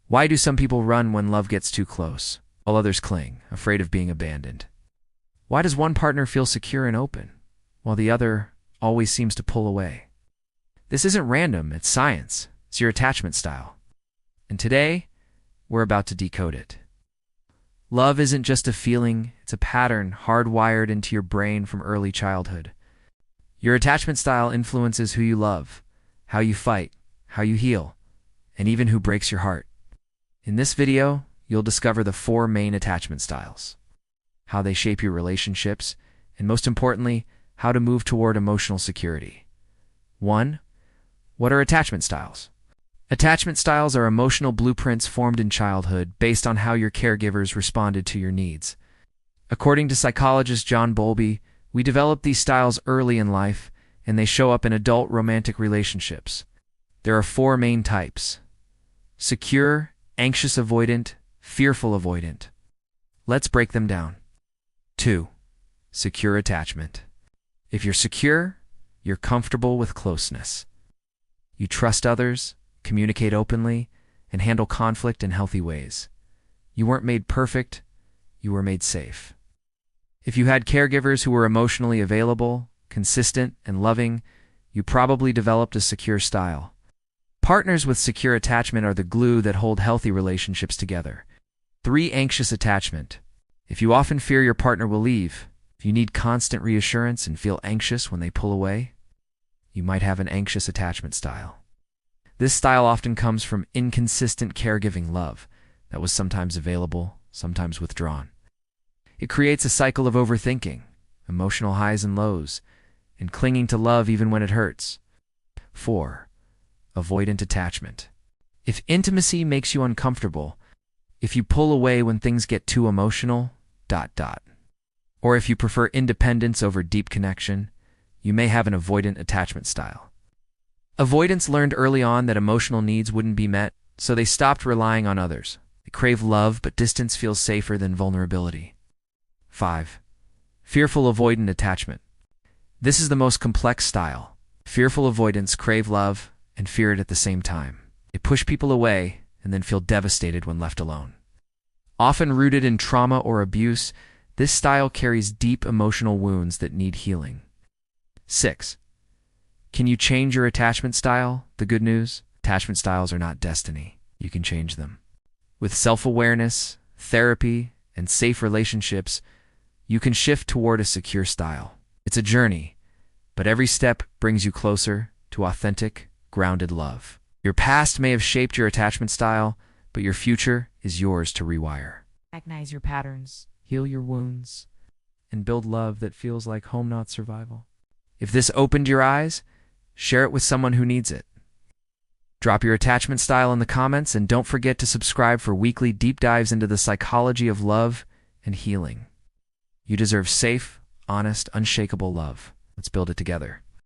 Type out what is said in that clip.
Why do some people run when love gets too close, while others cling, afraid of being abandoned? Why does one partner feel secure and open, while the other always seems to pull away? This isn't random, it's science. It's your attachment style. And today, we're about to decode it. Love isn't just a feeling, it's a pattern hardwired into your brain from early childhood. Your attachment style influences who you love, how you fight, how you heal, and even who breaks your heart. In this video, you'll discover the 4 main attachment styles, how they shape your relationships, and most importantly, how to move toward emotional security. 1. What are attachment styles? Attachment styles are emotional blueprints formed in childhood based on how your caregivers responded to your needs. According to psychologist John Bowlby, we develop these styles early in life, and they show up in adult romantic relationships. There are 4 main types: secure, anxious avoidant, fearful avoidant. Let's break them down. 2. Secure attachment. If you're secure, you're comfortable with closeness. You trust others, communicate openly, and handle conflict in healthy ways. You weren't made perfect, you were made safe. If you had caregivers who were emotionally available, consistent, and loving, you probably developed a secure style. Partners with secure attachment are the glue that hold healthy relationships together. 3. Anxious attachment. If you often fear your partner will leave, if you need constant reassurance and feel anxious when they pull away, you might have an anxious attachment style. This style often comes from inconsistent caregiving love that was sometimes available, sometimes withdrawn. It creates a cycle of overthinking, emotional highs and lows, and clinging to love even when it hurts. 4. Avoidant attachment. If intimacy makes you uncomfortable, if you pull away when things get too emotional, or if you prefer independence over deep connection, you may have an avoidant attachment style. Avoidants learned early on that emotional needs wouldn't be met, so they stopped relying on others. They crave love, but distance feels safer than vulnerability. 5. Fearful avoidant attachment. This is the most complex style. Fearful avoidants crave love and fear it at the same time. They push people away and then feel devastated when left alone. Often rooted in trauma or abuse, this style carries deep emotional wounds that need healing. 6. Can you change your attachment style? The good news: attachment styles are not destiny. You can change them. With self-awareness, therapy, and safe relationships, you can shift toward a secure style. It's a journey, but every step brings you closer to authentic, grounded love. Your past may have shaped your attachment style, but your future is yours to rewire. Recognize your patterns, heal your wounds, and build love that feels like home, not survival. If this opened your eyes, share it with someone who needs it. Drop your attachment style in the comments, and don't forget to subscribe for weekly deep dives into the psychology of love and healing. You deserve safe, honest, unshakable love. Let's build it together.